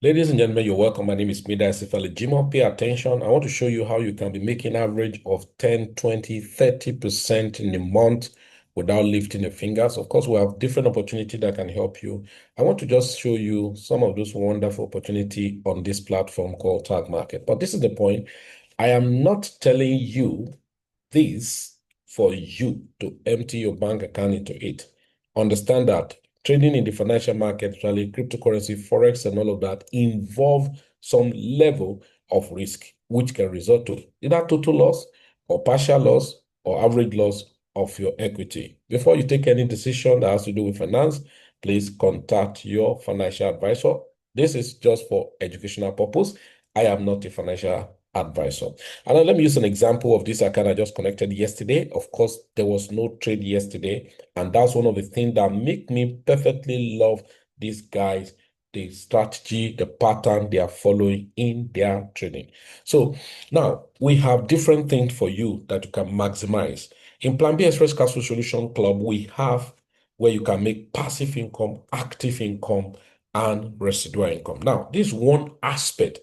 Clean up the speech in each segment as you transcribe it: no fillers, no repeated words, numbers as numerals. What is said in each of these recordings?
Ladies and gentlemen, you're welcome. My name is Mida Sifali Jimo. Pay attention. I want to show you how you can be making average of 10, 20, 30% in a month without lifting your fingers. Of course, we have different opportunity that can help you. I want to just show you some of those wonderful opportunity on this platform called Tag Market. But this is the point. I am not telling you this for you to empty your bank account into it. Understand that trading in the financial market, especially cryptocurrency, forex, and all of that, involve some level of risk, which can result to either total loss or partial loss or average loss of your equity. Before you take any decision that has to do with finance, please contact your financial advisor. This is just for educational purpose. I am not a financial advisor. And now let me use an example of this account I just connected yesterday. Of course, there was no trade yesterday. And that's one of the things that make me perfectly love these guys, the strategy, the pattern they are following in their trading. So now we have different things for you that you can maximize. In Plan B Express Castle Solution Club, we have where you can make passive income, active income, and residual income. Now, this is one aspect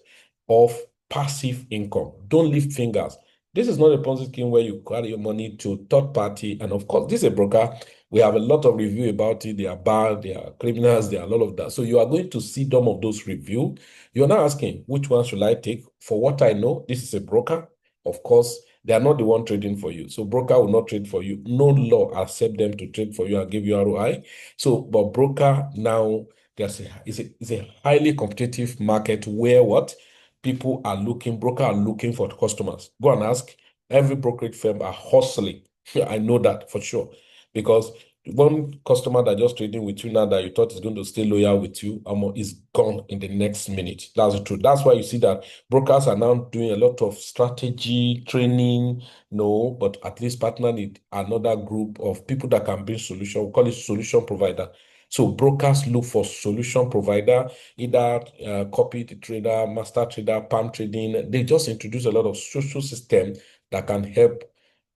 of passive income. Don't lift fingers. This is not a Ponzi scheme where you carry your money to third party. And of course, this is a broker. We have a lot of review about it. They are bad, they are criminals, they are a lot of that. So you are going to see some of those review. You're now asking, which one should I take? For what I know, this is a broker. Of course, they are not the one trading for you. So broker will not trade for you. No law accept them to trade for you and give you ROI. So, but broker now, it's a highly competitive market where what? People are looking, brokers are looking for customers. Go and ask. Every brokerage firm are hustling. I know that for sure. Because one customer that just trading with you now that you thought is going to stay loyal with you is gone in the next minute. That's the truth. That's why you see that brokers are now doing a lot of strategy training. No, but at least partner with another group of people that can bring solution. We call it solution provider. So brokers look for solution provider, either copy the trader, master trader, palm trading. They just introduce a lot of social system that can help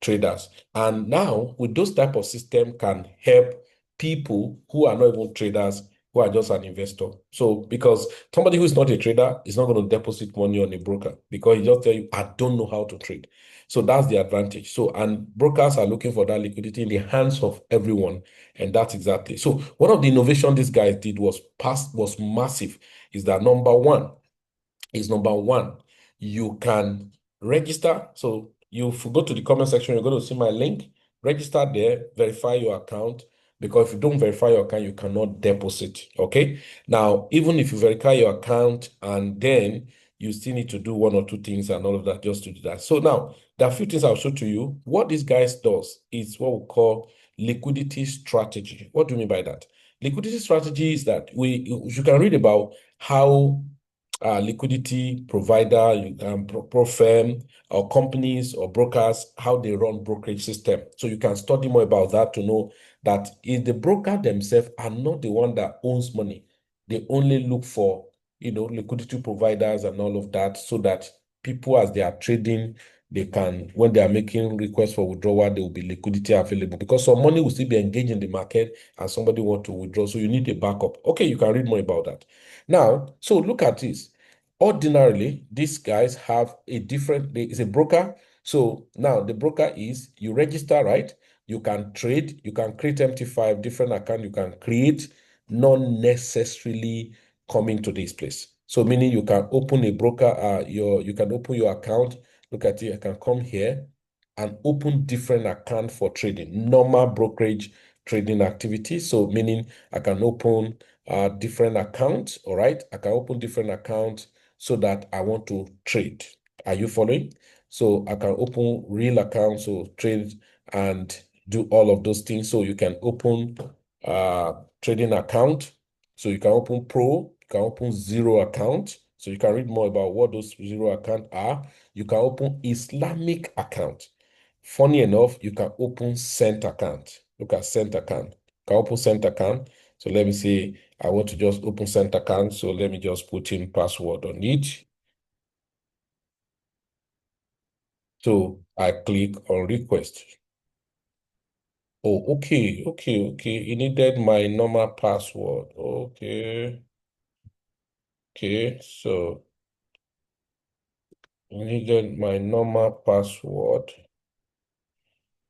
traders. And now with those type of system can help people who are not even traders, who are just an investor. So because somebody who is not a trader is not going to deposit money on a broker because he just tell you, I don't know how to trade. So that's the advantage. So, and brokers are looking for that liquidity in the hands of everyone. And that's exactly. So one of the innovation these guys did was massive. Is that number one, you can register. So you go to the comment section, you're going to see my link. Register there, verify your account. Because if you don't verify your account, you cannot deposit. Okay. Now, even if you verify your account and then you still need to do one or two things and all of that just to do that. So now there are a few things I'll show to you. What this guys does is what we call liquidity strategy. What do you mean by that? Liquidity strategy is that you can read about how liquidity provider, pro firm or companies or brokers, how they run brokerage system. So you can study more about that to know that if the broker themselves are not the one that owns money, they only look for, liquidity providers and all of that so that people as they are trading, they can, when they are making requests for withdrawal, there will be liquidity available because some money will still be engaged in the market and somebody want to withdraw. So you need a backup. Okay, you can read more about that. Now, so look at this. Ordinarily, these guys have a different, it's a broker. So now the broker is you register, right? You can trade, you can create MT5, different account you can create, not necessarily coming to this place. So meaning you can open a broker, you can open your account. Look at it, I can come here and open different account for trading, normal brokerage trading activity. So meaning I can open different accounts, all right? I can open different accounts so that I want to trade. Are you following? So I can open real accounts, so trade and do all of those things. So you can open trading account. So you can open pro, you can open zero account. So you can read more about what those zero account are. You can open Islamic account. Funny enough, you can open cent account. Look at cent account. You can open cent account. So let me see. I want to just open cent account. So let me just put in password on it. So I click on request. Oh, okay. It needed my normal password. Okay. Okay, so I needed my normal password.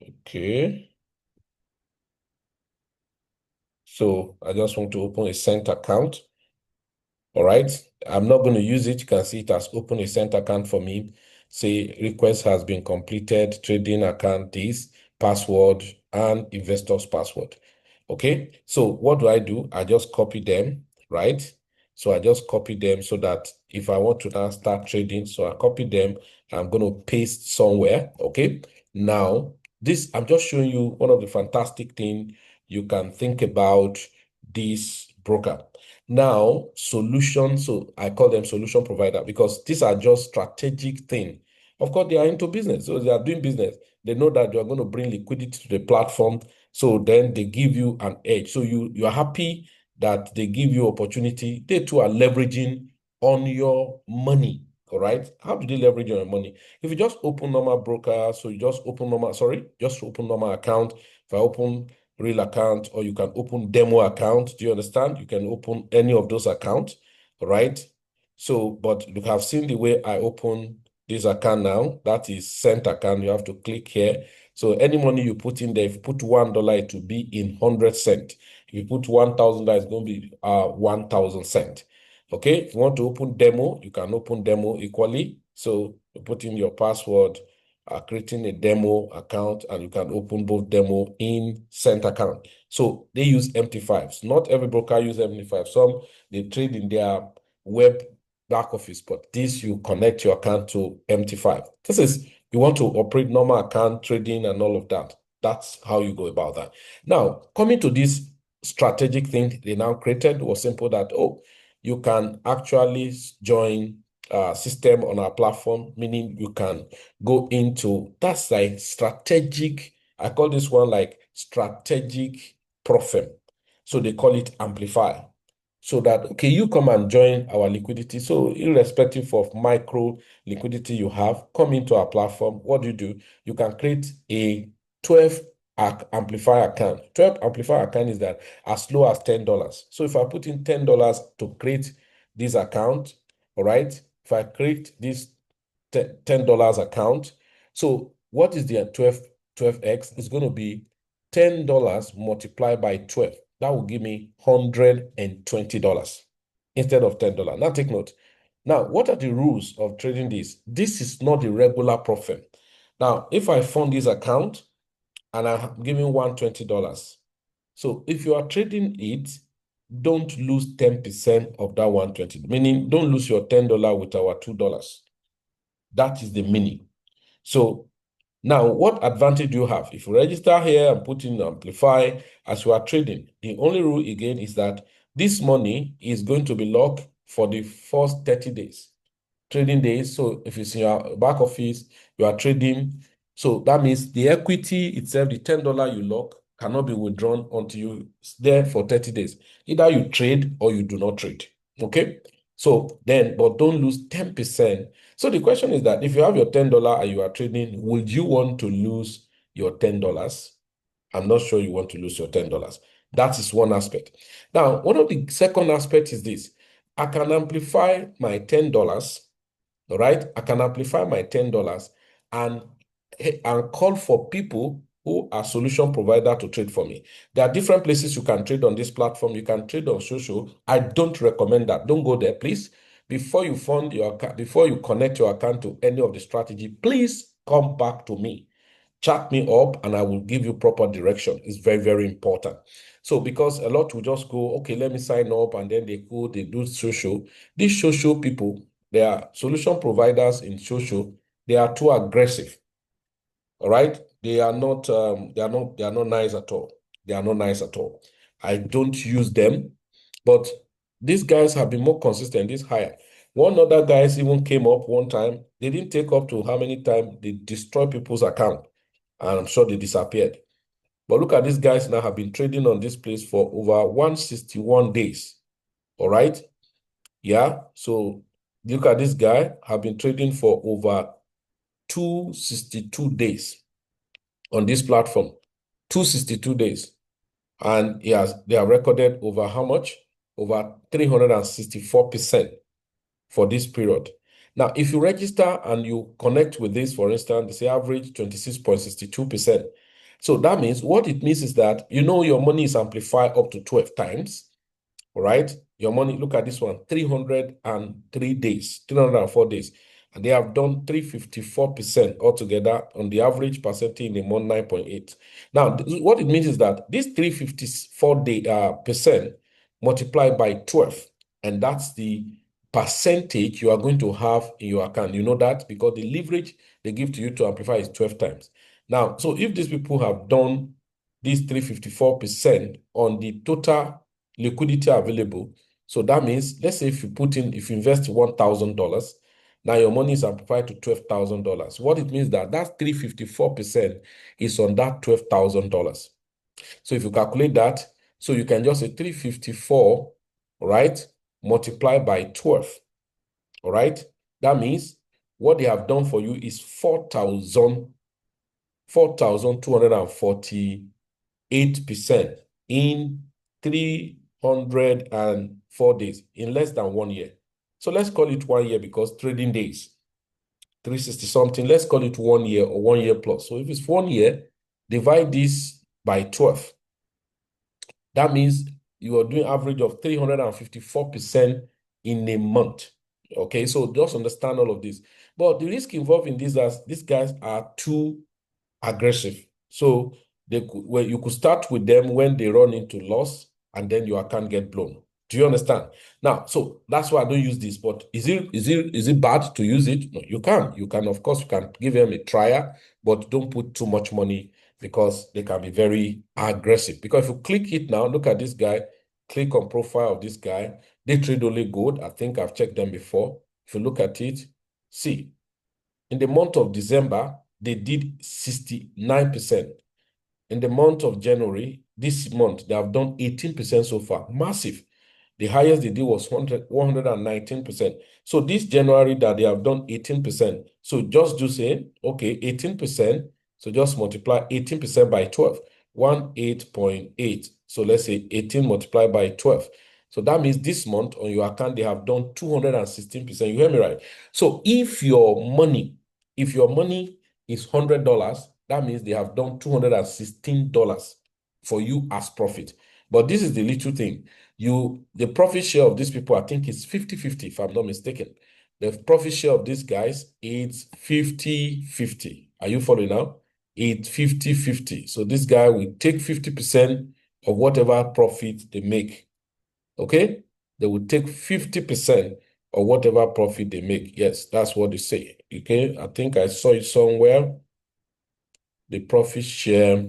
Okay. So I just want to open a Cent account. All right. I'm not going to use it. You can see it has opened a Cent account for me. Say request has been completed, trading account this, password, and investor's password. Okay. So what do? I just copy them, right? So I just copy them so that if I want to now start trading, so I copy them, I'm going to paste somewhere. Okay. Now, this, I'm just showing you one of the fantastic things you can think about this broker. Now, solution, so I call them solution provider because these are just strategic thing. Of course, they are into business, so they are doing business. They know that you are going to bring liquidity to the platform, so then they give you an edge. So you are happy that they give you opportunity. They too are leveraging on your money. All right. How do they leverage on your money? If you just open normal broker, so you just open normal, just open normal account. If I open real account, or you can open demo account. Do you understand? You can open any of those accounts, right? So, but you have seen the way I open this account now. That is Cent account. You have to click here. So any money you put in there, if you put $1, it will be in 100 cents. If you put $1,000, it's going to be 1,000 cents. Okay, if you want to open demo, you can open demo equally. So you put in your password, creating a demo account, and you can open both demo in Cent account. So they use MT5s. Not every broker use MT5. Some, they trade in their web back office, but this, you connect your account to MT5. This is, you want to operate normal account trading and all of that. That's how you go about that. Now, coming to this strategic thing they now created was simple that, oh, you can actually join system on our platform, meaning you can go into, that's like strategic, I call this one like strategic profit. So they call it amplify. So that, okay, you come and join our liquidity. So irrespective of micro liquidity you have, come into our platform. What do? You can create a 12 amplifier account. 12 amplifier account is that as low as $10. So if I put in $10 to create this account, all right, if I create this $10 account, so what is the 12x? It's going to be $10 multiplied by 12. That will give me $120 instead of $10. Now take note. Now, what are the rules of trading this? This is not the regular profit. Now, if I fund this account and I'm giving $120, so if you are trading it, don't lose 10% of that 120, meaning don't lose your $10 with our $2. That is the meaning. So now, what advantage do you have? If you register here and put in Amplify as you are trading, the only rule again is that this money is going to be locked for the first 30 days, trading days. So if it's in your back office, you are trading. So that means the equity itself, the $10 you lock, cannot be withdrawn until you there for 30 days. Either you trade or you do not trade. Okay. So then, but don't lose 10%. So the question is that if you have your $10 and you are trading, would you want to lose your $10? I'm not sure you want to lose your $10. That is one aspect. Now, one of the second aspects is this. I can amplify my $10, all right? I can amplify my $10 and call for people who are solution provider to trade for me. There are different places you can trade on this platform. You can trade on social. I don't recommend that. Don't go there, please. Before you fund your account, before you connect your account to any of the strategy, please come back to me. Chat me up and I will give you proper direction. It's very, very important. So because a lot will just go, okay, let me sign up, and then they go, they do social. These social people, they are solution providers in social. They are too aggressive. All right. They are not nice at all. They are not nice at all. I don't use them, but these guys have been more consistent, this higher. One other guys even came up one time. They didn't take up to how many times they destroy people's account, and I'm sure they disappeared. But look at these guys now have been trading on this place for over 161 days. All right. Yeah. So look at this guy have been trading for over 262 days on this platform. 262 days. And they have recorded over how much? Over 364%. for this period. Now, if you register and you connect with this, for instance, they say average 26.62%. So that means what it means is that your money is amplified up to 12 times. All right. Your money, look at this one, 303 days, 304 days. And they have done 354% altogether on the average percentage in a month, 9.8. Now, what it means is that this 354% multiplied by 12, and that's the percentage you are going to have in your account. You know that because the leverage they give to you to amplify is 12 times. Now, so if these people have done this 354% on the total liquidity available, so that means, let's say if you invest $1,000, now your money is amplified to $12,000. What it means that 354% is on that $12,000. So if you calculate that, so you can just say 354, right, multiplied by 12, all right? That means what they have done for you is 4,248% in 304 days, in less than 1 year. So let's call it 1 year because trading days, 360 something, let's call it 1 year or 1 year plus. So if it's 1 year, divide this by 12. That means you are doing average of 354% in a month. Okay, so just understand all of this. But the risk involved in this is these guys are too aggressive. So you could start with them when they run into loss and then your account get blown. Do you understand? Now, so that's why I don't use this. But is it bad to use it? No, you can, of course, you can give them a trial, but don't put too much money because they can be very aggressive. Because if you click it now, look at this guy, click on profile of this guy. They trade only gold. I think I've checked them before. If you look at it, see, in the month of December, they did 69%. In the month of January, this month, they have done 18% so far. Massive. The highest they did was 119%. So this January that they have done 18%. So just do say, okay, 18%. So just multiply 18% by 12, 18.8. So let's say 18 multiplied by 12. So that means this month on your account, they have done 216%. You hear me right? So if your money is $100, that means they have done $216 for you as profit. But this is the little thing. The profit share of these people, I think is 50-50, if I'm not mistaken. The profit share of these guys is 50-50. Are you following now? It's 50-50. So this guy will take 50% of whatever profit they make. Okay? They will take 50% of whatever profit they make. Yes, that's what they say. Okay? I think I saw it somewhere. The profit share.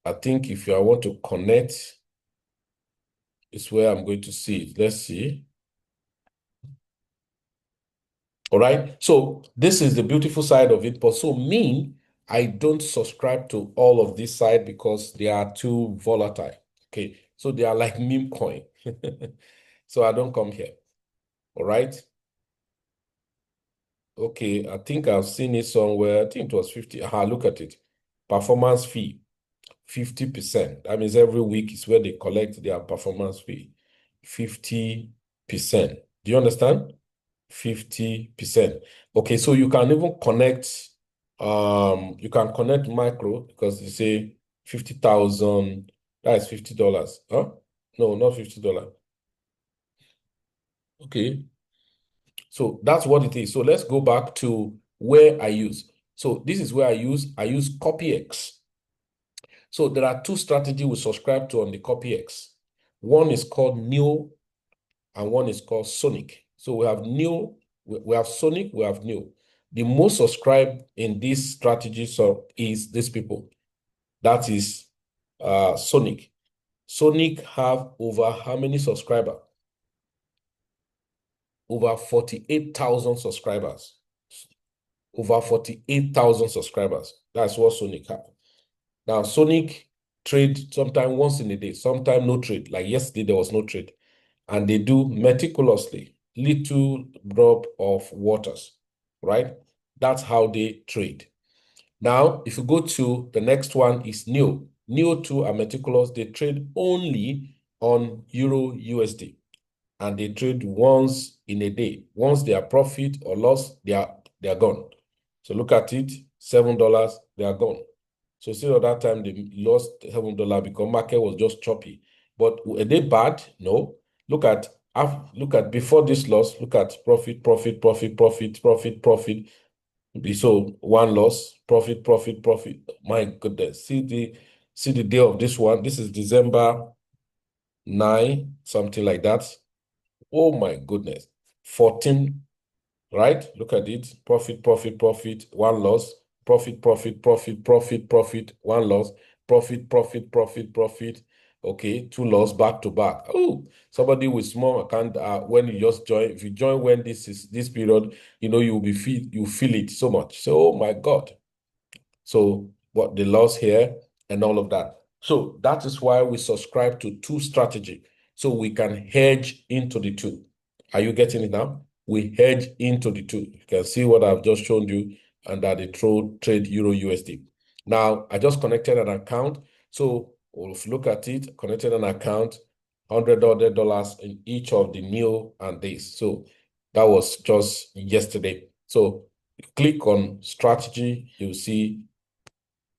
I think if I want to connect, it's where I'm going to see it. Let's see. All right. So this is the beautiful side of it. But so I don't subscribe to all of this side because they are too volatile. Okay. So they are like meme coin. So I don't come here. All right. Okay. I think I've seen it somewhere. I think it was 50. Look at it. Performance fee, 50%. That means every week is where they collect their performance fee. 50%. Do you understand? 50%. Okay, so you can even connect, you can connect micro because you say 50,000, that is $50. Huh? No, not $50. Okay, so that's what it is. So let's go back to where I use. So this is where I use CopyX. So there are two strategies we subscribe to on the CopyX. One is called Neo and one is called Sonic. So we have Neo, we have Sonic, we have Neo. The most subscribed in this strategy is these people. That is Sonic. Sonic have over how many subscribers? Over 48,000 subscribers. Over 48,000 subscribers. That's what Sonic have. Now, Sonic trade sometime once in a day, sometime no trade. Like yesterday, there was no trade. And they do meticulously, little drop of waters, right? That's how they trade. Now, if you go to the next one is Neo. Neo too are meticulous. They trade only on Euro USD. and they trade once in a day. Once they are profit or loss, they are gone. So look at it, $7, they are gone. So see at that time they lost $7 because market was just choppy. But are they bad? No. Look at before this loss, look at profit, profit, profit, profit, profit, profit. So one loss, profit, profit, profit. My goodness. See the day of this one. This is December 9, something like that. Oh my goodness. 14, right? Look at it. Profit, profit, profit, one loss. Profit, profit, profit, profit, profit, one loss. Profit, profit, profit, profit. Okay, two loss back to back. Oh, somebody with small account, when you just join, if you join when this period, you'll you feel it so much. So, oh my God. So what the loss here and all of that. So that is why we subscribe to two strategy. So we can hedge into the two. Are you getting it now? We hedge into the two. You can see what I've just shown you under the trade Euro USD. Now I just connected an account. So we'll look at it, connected an account, $100 in each of the NEO and this. So that was just yesterday. So click on strategy, you'll see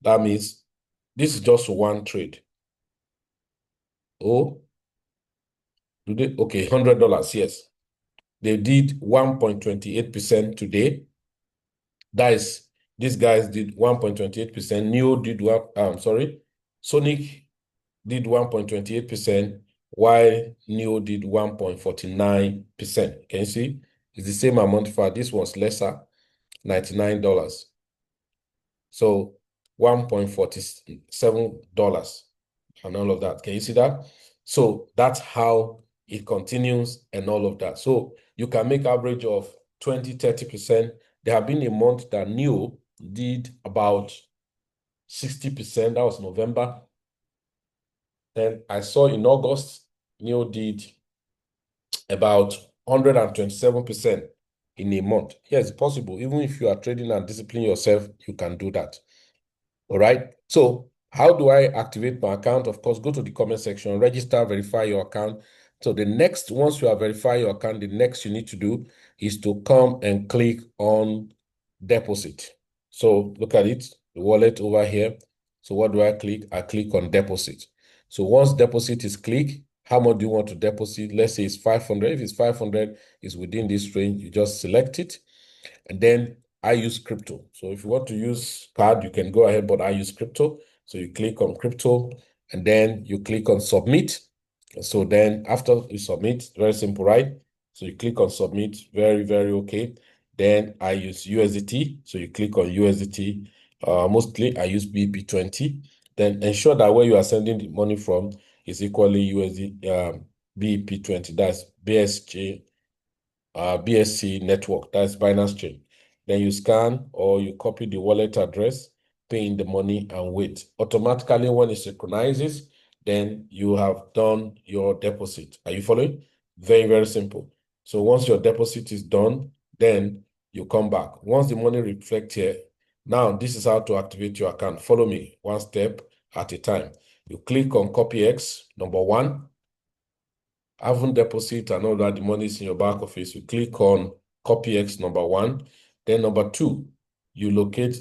that means this is just one trade. Oh, do they? Okay, $100, yes. They did 1.28% today. That is, these guys did 1.28%. NEO did Sonic did 1.28%, while NEO did 1.49%. Can you see? It's the same amount for this one's lesser, $99. So $1.47 and all of that. Can you see that? So that's how it continues and all of that. So you can make average of 20, 30%. There have been a month that NEO did about 60%. That was November. Then I saw in August, NEO did about 127% in a month. Yes, it's possible. Even if you are trading and discipline yourself, you can do that. All right. So how do I activate my account? Of course, go to the comment section, register, verify your account. So once you have verified your account, the next you need to do is to come and click on deposit. So look at it, the wallet over here. So what do I click? I click on deposit. So once deposit is clicked, how much do you want to deposit? Let's say it's 500. If it's 500, it's within this range, you just select it. And then I use crypto. So if you want to use card, you can go ahead, but I use crypto. So you click on crypto and then you click on submit. So then after you submit, very simple, right? So you click on submit, very, very okay. Then I use USDT. So you click on USDT. Mostly I use BP20. Then ensure that where you are sending the money from is equally USD BP20. That's BSC network, that's Binance Chain. Then you scan or you copy the wallet address, pay in the money and wait. Automatically, when it synchronizes, then you have done your deposit. Are you following? Very, very simple. So once your deposit is done, then you come back. Once the money reflects here, now this is how to activate your account. Follow me one step at a time. You click on copy X, number one. Haven't deposit and all that, the money is in your back office. You click on copy X, number one. Then number two, you locate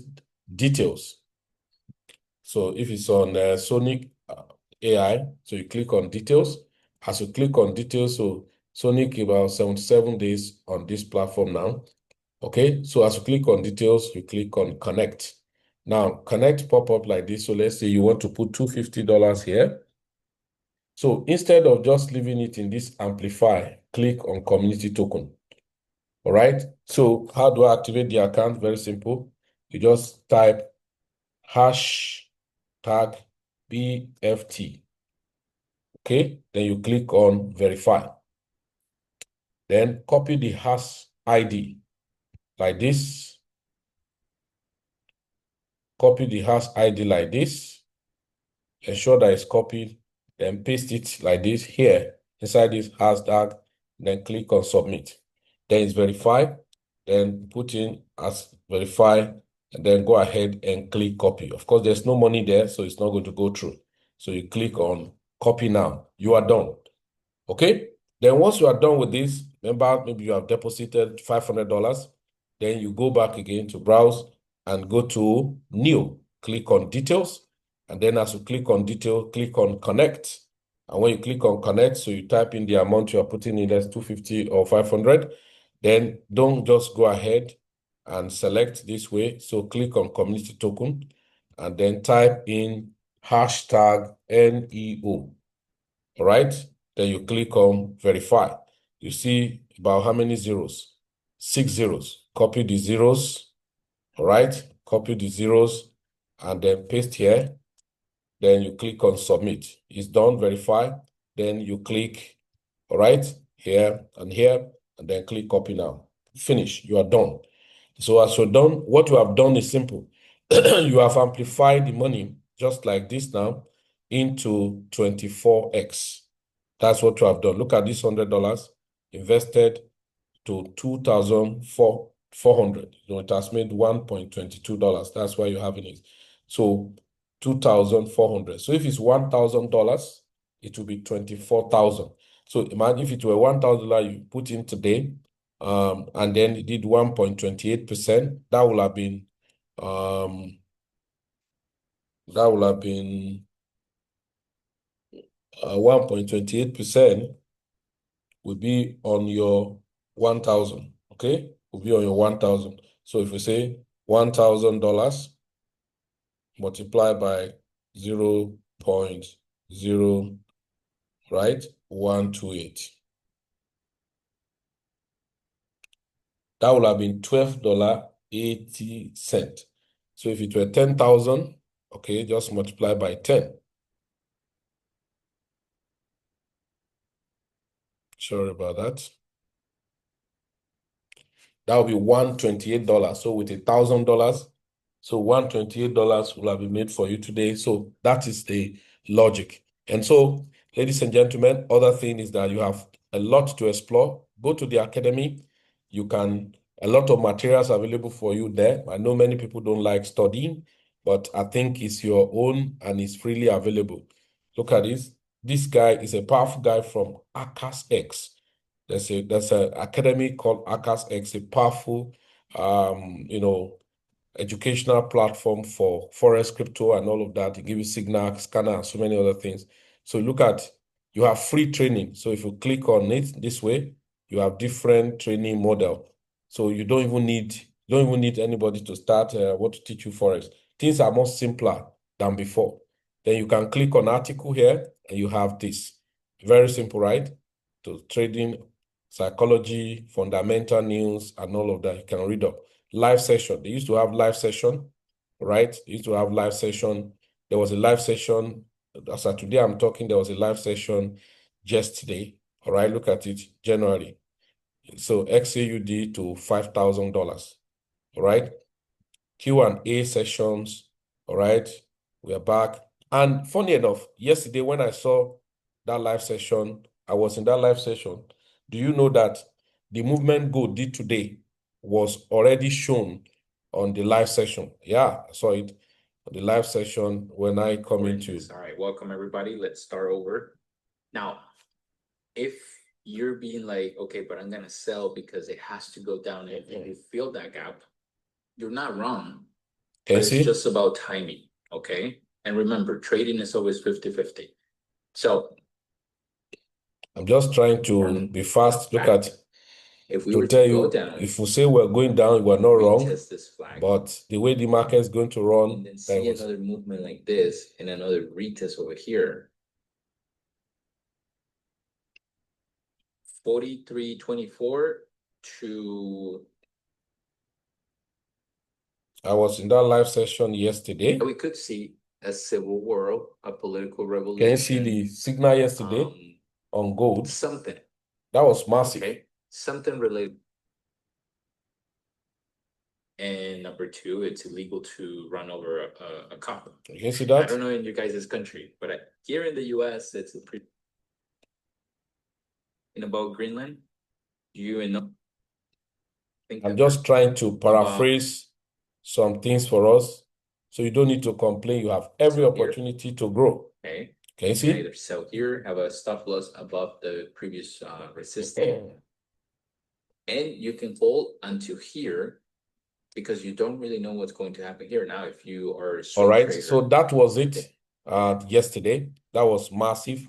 details. So if it's on Sonic AI, so you click on details. As you click on details, so Sonic about 77 days on this platform now. Okay, so as you click on details, you click on connect. Now, connect pop up like this. So let's say you want to put $250 here. So instead of just leaving it in this amplify, click on community token. All right. So how do I activate the account? Very simple. You just type hashtag BFT. Okay. Then you click on verify. Then copy the hash ID like this. Copy the hash ID like this. Ensure that it's copied. Then paste it like this here inside this hashtag. Then click on submit. Then it's verified. Then put in as verify, and then go ahead and click copy. Of course, there's no money there, so it's not going to go through. So you click on copy now. You are done. Okay? Then once you are done with this, remember, maybe you have deposited $500, then you go back again to browse and go to new, click on details. And then as you click on detail, click on connect. And when you click on connect, so you type in the amount you are putting in, that's 250 or 500, then don't just go ahead and select this way. So click on community token and then type in hashtag NEO. All right. Then you click on verify. You see about how many zeros? 6 zeros. Copy the zeros. All right. Copy the zeros and then paste here. Then you click on submit. It's done, verify. Then you click, all right, here, and then click copy now. Finish. You are done. So as you're done, what you have done is simple. You have amplified the money just like this now into 24x. That's what you have done. Look at this $100 invested to 2,400. It has made $1.22. That's why you're having it. So 2,400. So if it's $1,000, it will be 24,000. So imagine if it were $1,000 you put in today, and then it did 1.28%, that would have been 1.28% would be on your 1,000. Okay, will be on your 1,000. So if we say $1,000 multiplied by 0.0, right, 128. That would have been $12.80. So if it were 10,000, okay, just multiply by 10. Sorry about that. That would be $128. So with $1,000, so $128 will have been made for you today. So that is the logic. And so, ladies and gentlemen, other thing is that you have a lot to explore. Go to the academy. A lot of materials available for you there. I know many people don't like studying, but I think it's your own and it's freely available. Look at this. This guy is a powerful guy from AkasX. There's an academy called AkasX, a powerful, educational platform for Forex, crypto, and all of that. They give you Signal, Scanner, and so many other things. So you have free training. So if you click on it this way, you have different training model. So you don't even need anybody to start what to teach you Forex. Things are more simpler than before. Then you can click on article here, and you have this. Very simple, right? To trading, psychology, fundamental news, and all of that. You can read up. Live session. They used to have live session, right? They used to have live session. There was a live session. As of today, I'm talking, there was a live session yesterday. All right, look at it, January. So XAUD to $5,000. All right. Q&A sessions. All right. We are back. And funny enough, yesterday when I saw that live session, I was in that live session. Do you know that the movement Gold did today was already shown on the live session? Yeah, I saw it on the live session when I come into. All right, welcome everybody. Let's start over. Now, if you're being like, okay, but I'm gonna sell because it has to go down and you feel that gap, you're not wrong. But it's just about timing, okay? And remember, trading is always 50-50. So I'm just trying to be fast. Look at if we were to go down, if we say we're going down, we're not wrong. Test this flag. But the way the market is going to run, and then see another movement like this and another retest over here. 43.24 to. I was in that live session yesterday. We could see a civil war, a political revolution. Can you see the signal yesterday on gold? Something. That was massive. Okay. Something related. And number two, it's illegal to run over a cop. You can see that? I don't know in your guys' country, but here in the US, it's a pretty. In about Greenland, I'm just trying to paraphrase some things for us. So you don't need to complain. You have every opportunity to grow. Okay. Can you You see? can either sell here, have a stop loss above the previous resistance, and you can hold until here because you don't really know what's going to happen here. Now, if you are a All swing right, trader, so that was it yesterday. That was massive.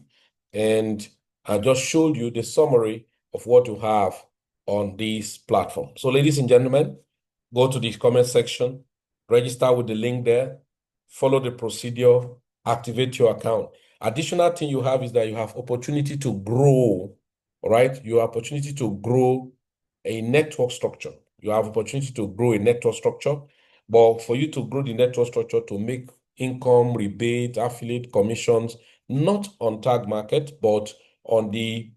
And I just showed you the summary of what you have on this platform. So ladies and gentlemen, go to the comment section, register with the link there, follow the procedure, activate your account. Additional thing you have is that you have opportunity to grow, all right? You have opportunity to grow a network structure. You have opportunity to grow a network structure. But for you to grow the network structure to make income, rebate, affiliate commissions, not on tag market, but on the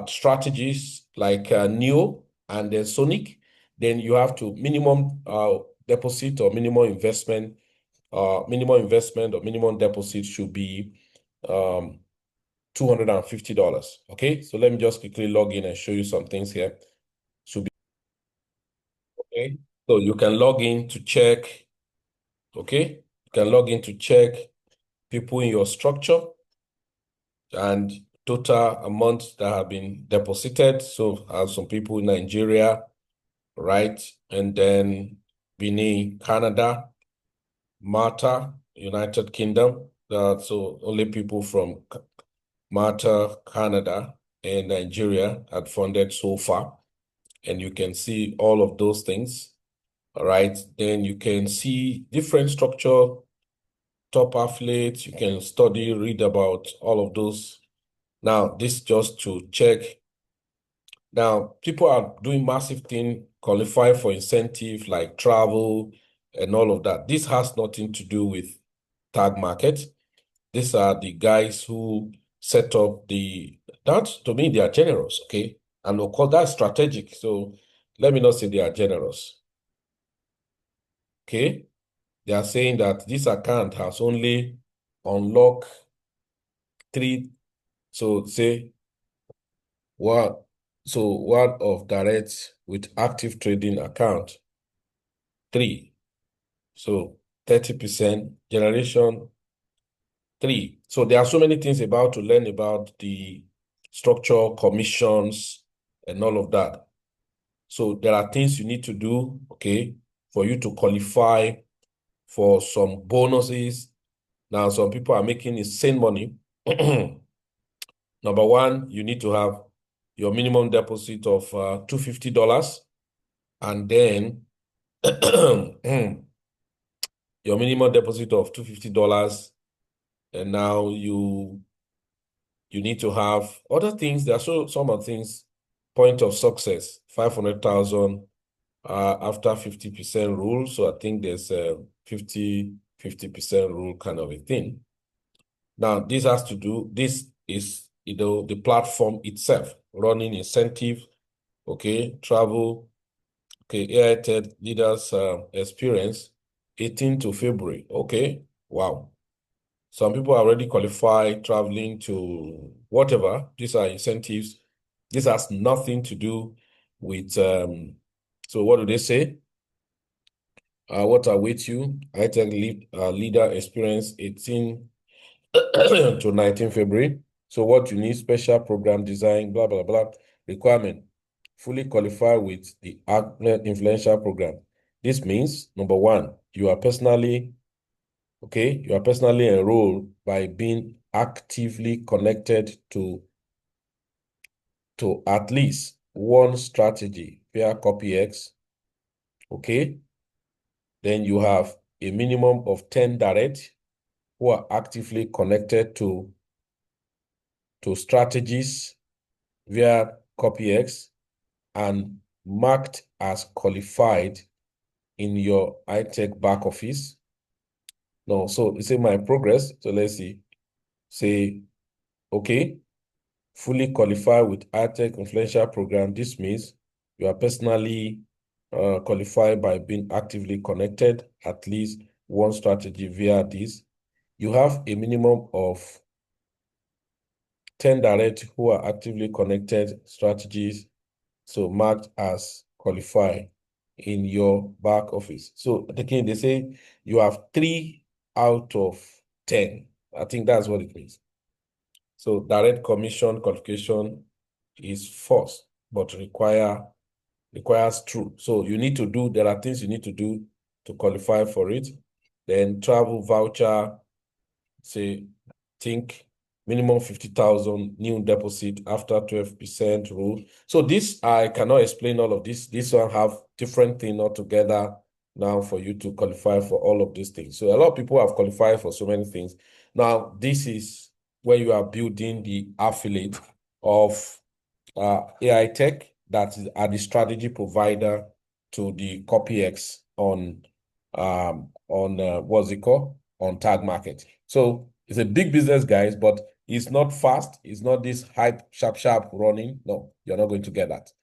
strategies like Neo and then Sonic, then you have to minimum deposit or minimum investment or minimum deposit should be $250. Okay, so let me just quickly log in and show you some things here. Should be okay. So you can log in to check. Okay, you can log in to check people in your structure and total amount that have been deposited. So I have some people in Nigeria, right? And then Benin, Canada, Malta, United Kingdom. So only people from Malta, Canada, and Nigeria had funded so far. And you can see all of those things. All right. Then you can see different structure, top affiliates. You can study, read about all of those. Now, this just to check. Now, people are doing massive thing, qualify for incentive like travel and all of that. This has nothing to do with tag market. These are the guys who set up that to me, they are generous, okay? And of course, that's strategic. So let me not say they are generous. Okay? They are saying that this account has only unlocked 3. So say one of direct with active trading account 3. So 30% generation 3. So there are so many things about to learn about the structure, commissions, and all of that. So there are things you need to do, okay, for you to qualify for some bonuses. Now, some people are making insane money. Number one, you need to have your minimum deposit of $250, and then your minimum deposit of $250, and now you need to have other things. There are some of things. Point of success, 500,000 after 50% rule. So I think there's a 50% rule kind of a thing. Now, this is, the platform itself, running incentive, okay, travel, okay, AI leaders experience, 18th to February, okay, wow. Some people are already qualified, traveling to whatever. These are incentives. This has nothing to do with, so what do they say? What awaits you? iTech leader experience 18 to 19 February. So what you need, special program design, blah, blah, blah. Requirement, fully qualify with the influential program. This means, number one, you are personally enrolled by being actively connected to at least one strategy via CopyX, okay? Then you have a minimum of 10 direct who are actively connected to strategies via CopyX and marked as qualified in your iTech back office. No, so it's in my progress. So let's see. Say, okay, fully qualified with iTech influential program. This means you are personally qualified by being actively connected, at least one strategy via this. You have a minimum of 10 direct who are actively connected strategies, so marked as qualified in your back office. So again, they say you have 3 out of 10. I think that's what it means. So direct commission qualification is first, but requires true. So you need to do, there are things you need to do to qualify for it. Then travel voucher, say, think minimum 50,000 new deposit after 12% rule. So this, I cannot explain all of this. This one have different thing altogether now for you to qualify for all of these things. So a lot of people have qualified for so many things. Now, this is where you are building the affiliate of AI Tech that is the strategy provider to the CopyX on what's it called? On Tag Market. So it's a big business, guys, but it's not fast. It's not this hype, sharp running. No, you're not going to get that.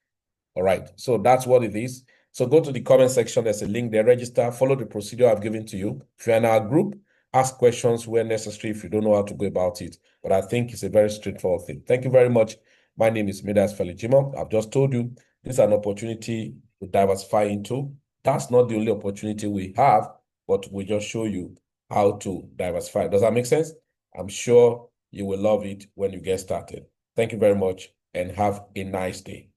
All right. So that's what it is. So go to the comment section. There's a link there. Register. Follow the procedure I've given to you. If you're in our group, ask questions where necessary if you don't know how to go about it. But I think it's a very straightforward thing. Thank you very much. My name is Midas Felijimo. I've just told you this is an opportunity to diversify into. That's not the only opportunity we have, but we just show you how to diversify. Does that make sense? I'm sure you will love it when you get started. Thank you very much and have a nice day.